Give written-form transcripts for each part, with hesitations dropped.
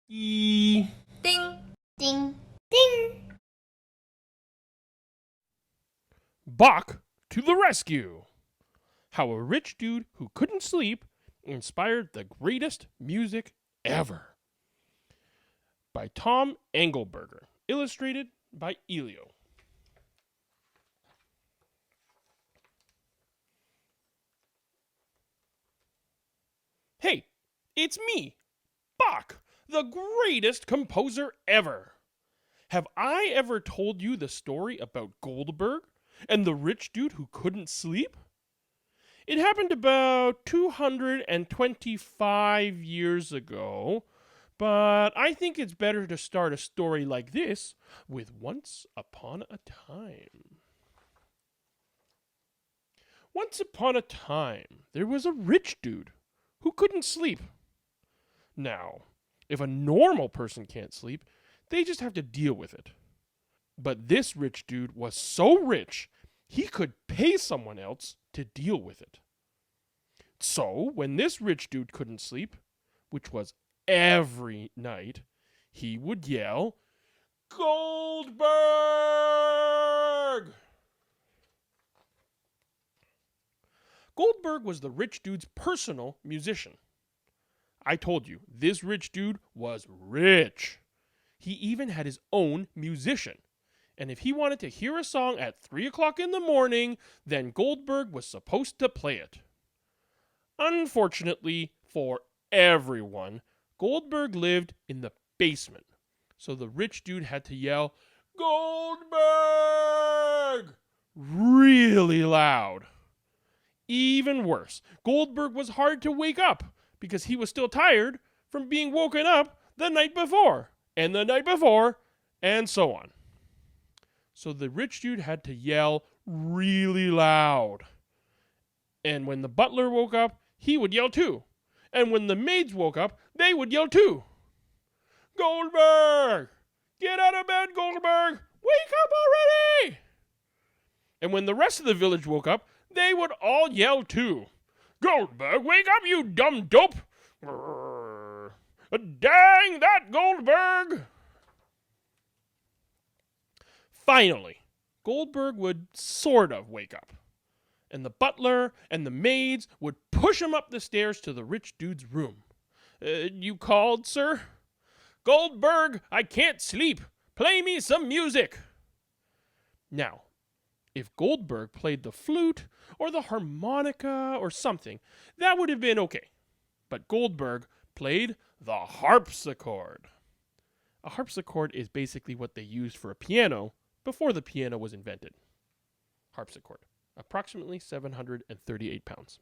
Ding, Ding, ding. Bach to the rescue. How a rich dude who couldn't sleep inspired the greatest music ever. By Tom Angleberger. Illustrated by Elio. Hey, it's me, Bach, the greatest composer ever. Have I ever told you the story about Goldberg and the rich dude who couldn't sleep? It happened about 225 years ago, but I think it's better to start a story like this with Once Upon a Time. Once upon a time, there was a rich dude who couldn't sleep. Now, if a normal person can't sleep, they just have to deal with it. But this rich dude was so rich, he could pay someone else to deal with it. So, when this rich dude couldn't sleep, which was every night, he would yell, "Goldberg!" Goldberg was the rich dude's personal musician. I told you, this rich dude was rich. He even had his own musician. And if he wanted to hear a song at 3 o'clock in the morning, then Goldberg was supposed to play it. Unfortunately for everyone, Goldberg lived in the basement. So the rich dude had to yell, "Goldberg!" really loud. Even worse, Goldberg was hard to wake up because he was still tired from being woken up the night before, and the night before, and so on. So the rich dude had to yell really loud. And when the butler woke up, he would yell too. And when the maids woke up, they would yell too. "Goldberg! Get out of bed, Goldberg! Wake up already!" And when the rest of the village woke up, they would all yell too. "Goldberg, wake up, you dumb dope! Dang that Goldberg!" Finally, Goldberg would sort of wake up. And the butler and the maids would push him up the stairs to the rich dude's room. "You called, sir?" "Goldberg, I can't sleep. Play me some music." Now, if Goldberg played the flute or the harmonica or something, that would have been okay. But Goldberg played the harpsichord. A harpsichord is basically what they used for a piano before the piano was invented. Harpsichord, approximately 738 pounds.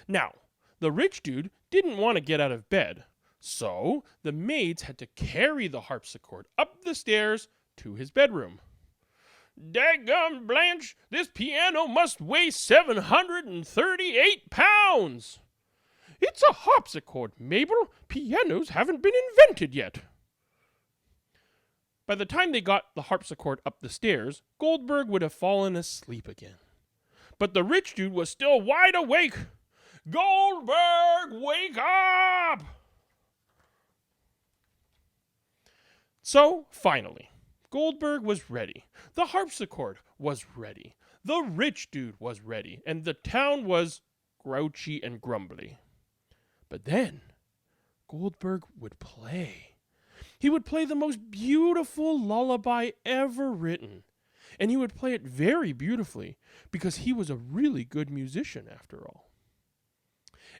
Now, the rich dude didn't want to get out of bed, so the maids had to carry the harpsichord up the stairs to his bedroom. "Daggum Blanche, this piano must weigh 738 pounds. "It's a harpsichord, Mabel. Pianos haven't been invented yet." By the time they got the harpsichord up the stairs, Goldberg would have fallen asleep again. But the rich dude was still wide awake. "Goldberg, wake up!" So, finally, Goldberg was ready. The harpsichord was ready. The rich dude was ready. And the town was grouchy and grumbly. But then, Goldberg would play. He would play the most beautiful lullaby ever written. And he would play it very beautifully because he was a really good musician after all.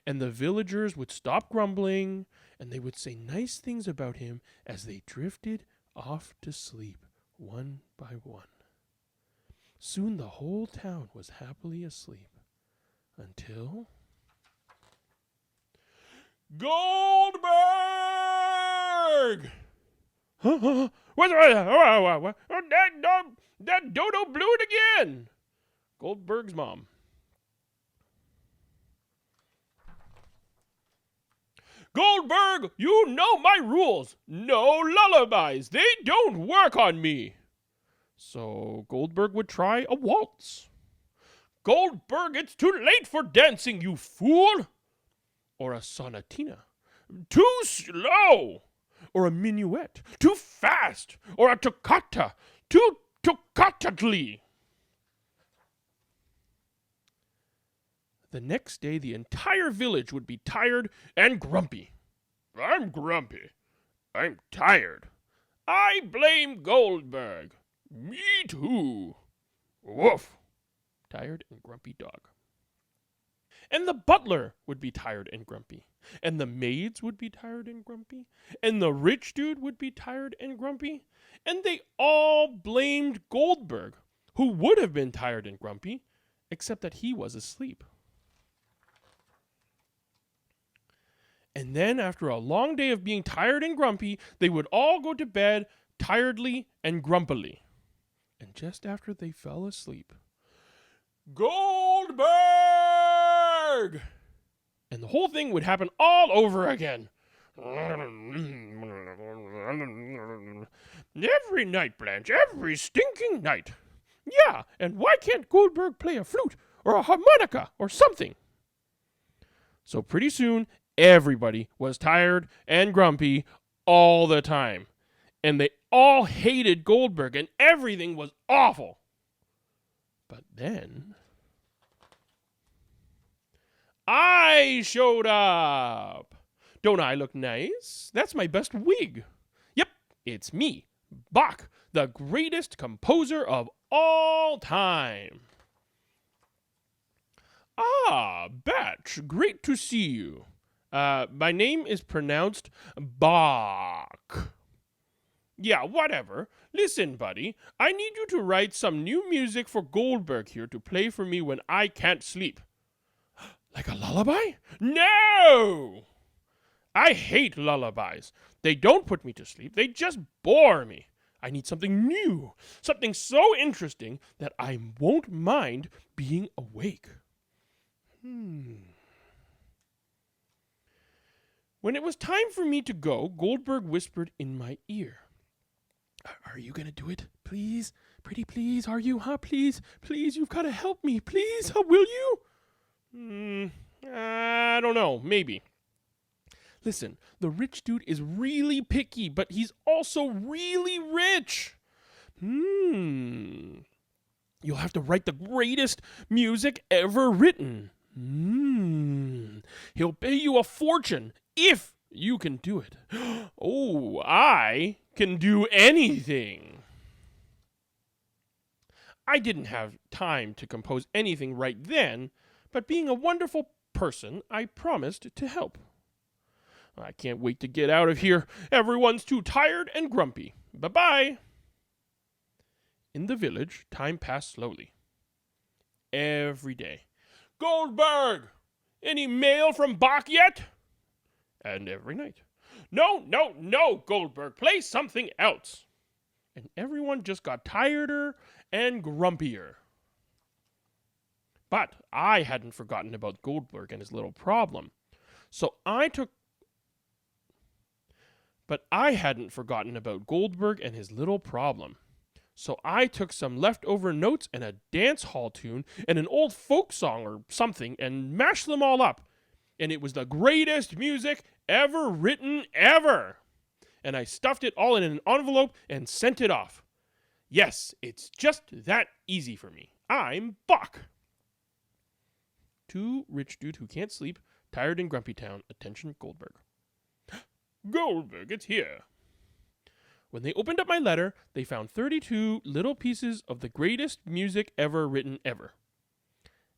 And the villagers would stop grumbling and they would say nice things about him as they drifted off to sleep one by one. Soon the whole town was happily asleep until Goldberg! What? That dodo blew it again! Goldberg's mom. "Goldberg, you know my rules. No lullabies. They don't work on me." So Goldberg would try a waltz. "Goldberg, it's too late for dancing, you fool." or a sonatina? Too slow, or a minuet? Too fast, or a toccata? Too toccatly? The next day, the entire village would be tired and grumpy. I'm grumpy. I'm tired. I blame Goldberg. Me too. Woof. Tired and grumpy dog. And the butler would be tired and grumpy. And the maids would be tired and grumpy. And the rich dude would be tired and grumpy. And they all blamed Goldberg, who would have been tired and grumpy, except that he was asleep. And then, after a long day of being tired and grumpy, they would all go to bed tiredly and grumpily. And just after they fell asleep, Goldberg! And the whole thing would happen all over again. Every night, Blanche, every stinking night. Yeah, and why can't Goldberg play a flute or a harmonica or something? So pretty soon, everybody was tired and grumpy all the time. And they all hated Goldberg, and everything was awful. But then I showed up. Don't I look nice? That's my best wig. Yep, it's me, Bach, the greatest composer of all time. Ah, Batch, great to see you. My name is pronounced Bach. Yeah, whatever. Listen, buddy, I need you to write some new music for Goldberg here to play for me when I can't sleep. Like a lullaby? No! I hate lullabies. They don't put me to sleep. They just bore me. I need something new, something so interesting that I won't mind being awake. When it was time for me to go, Goldberg whispered in my ear. Are you going to do it? Please? Pretty please? Are you? Please? Please, you've got to help me. Please? Will you? I don't know. Maybe. Listen, the rich dude is really picky, but he's also really rich. You'll have to write the greatest music ever written. He'll pay you a fortune if you can do it. Oh, I can do anything. I didn't have time to compose anything right then, but being a wonderful person, I promised to help. I can't wait to get out of here. Everyone's too tired and grumpy. Bye-bye. In the village, time passed slowly. Every day. Goldberg! Any mail from Bach yet? And every night. No, Goldberg, play something else. And everyone just got tireder and grumpier. But I hadn't forgotten about Goldberg and his little problem. So I took some leftover notes and a dance hall tune and an old folk song or something and mashed them all up. And it was the greatest music ever written ever. And I stuffed it all in an envelope and sent it off. Yes, it's just that easy for me. I'm Bach. To rich dude who can't sleep, tired and grumpy town, attention Goldberg. Goldberg, it's here. When they opened up my letter, they found 32 little pieces of the greatest music ever written ever.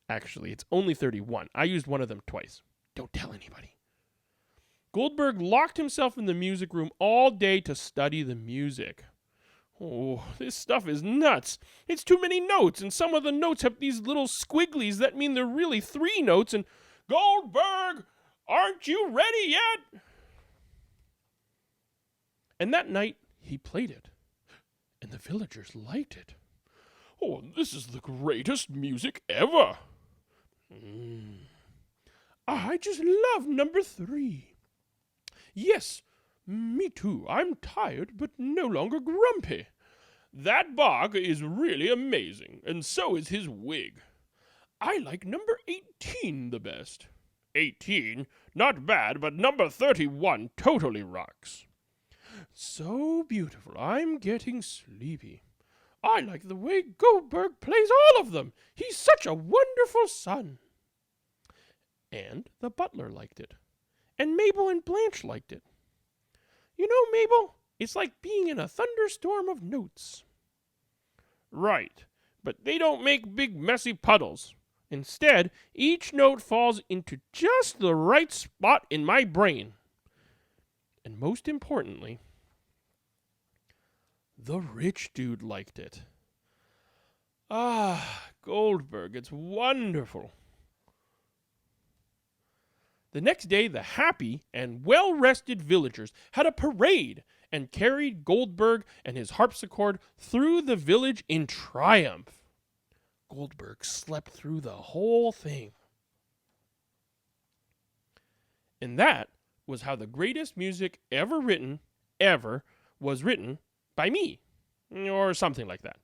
Actually, it's only 31. I used one of them twice. Don't tell anybody. Goldberg locked himself in the music room all day to study the music. Oh, this stuff is nuts. It's too many notes, and some of the notes have these little squigglies that mean they're really 3 notes, and Goldberg, aren't you ready yet? And that night, he played it, and the villagers liked it. Oh, this is the greatest music ever. I just love number 3. Yes, me too. I'm tired, but no longer grumpy. That Bach is really amazing, and so is his wig. I like number 18 the best. 18? Not bad, but number 31 totally rocks. So beautiful, I'm getting sleepy. I like the way Goldberg plays all of them. He's such a wonderful son. And the butler liked it. And Mabel and Blanche liked it. You know, Mabel, it's like being in a thunderstorm of notes. Right, but they don't make big messy puddles. Instead, each note falls into just the right spot in my brain. And most importantly, the rich dude liked it. Ah, Goldberg, it's wonderful. The next day, the happy and well-rested villagers had a parade and carried Goldberg and his harpsichord through the village in triumph. Goldberg slept through the whole thing. And that was how the greatest music ever written, was written by me, or something like that.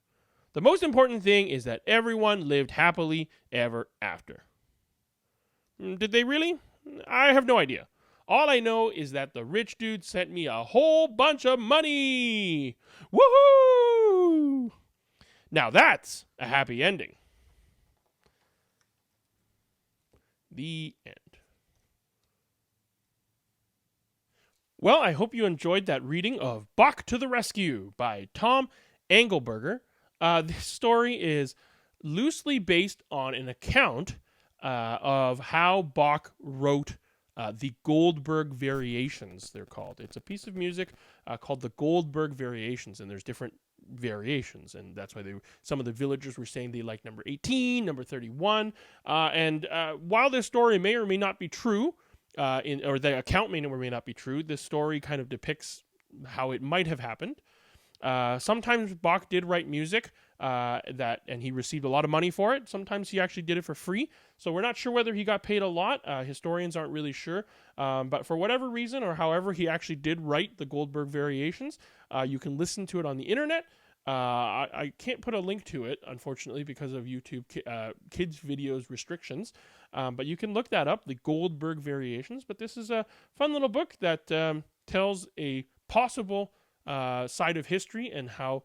The most important thing is that everyone lived happily ever after. Did they really? I have no idea. All I know is that the rich dude sent me a whole bunch of money. Woohoo! Now that's a happy ending. The end. Well, I hope you enjoyed that reading of Bach to the Rescue by Tom Angleberger. This story is loosely based on an account of how Bach wrote the Goldberg Variations, they're called. It's a piece of music called the Goldberg Variations, and there's different variations, and that's why some of the villagers were saying they like number 18, number 31, and while this story may or may not be true, or the account may or may not be true, this story kind of depicts how it might have happened. Sometimes Bach did write music and he received a lot of money for it. Sometimes he actually did it for free. So we're not sure whether he got paid a lot. Historians aren't really sure. But for whatever reason or however he actually did write the Goldberg Variations, you can listen to it on the internet. I can't put a link to it, unfortunately, because of YouTube kids videos restrictions. But you can look that up, the Goldberg Variations. But this is a fun little book that tells a possible side of history and how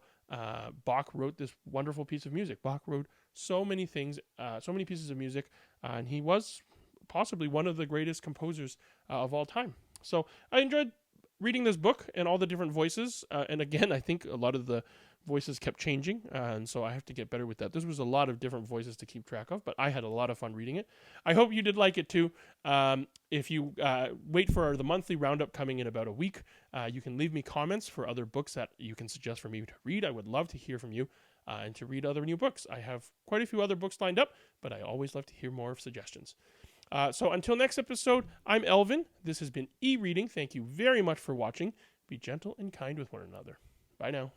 Bach wrote this wonderful piece of music. Bach wrote so many things, so many pieces of music, and he was possibly one of the greatest composers of all time. So I enjoyed reading this book and all the different voices. And again, I think a lot of the voices kept changing, and so I have to get better with that. This was a lot of different voices to keep track of, but I had a lot of fun reading it. I hope you did like it too. If you wait for the monthly roundup coming in about a week, you can leave me comments for other books that you can suggest for me to read. I would love to hear from you and to read other new books. I have quite a few other books lined up, but I always love to hear more suggestions. So until next episode, I'm Elvin. This has been e-reading. Thank you very much for watching. Be gentle and kind with one another. Bye now.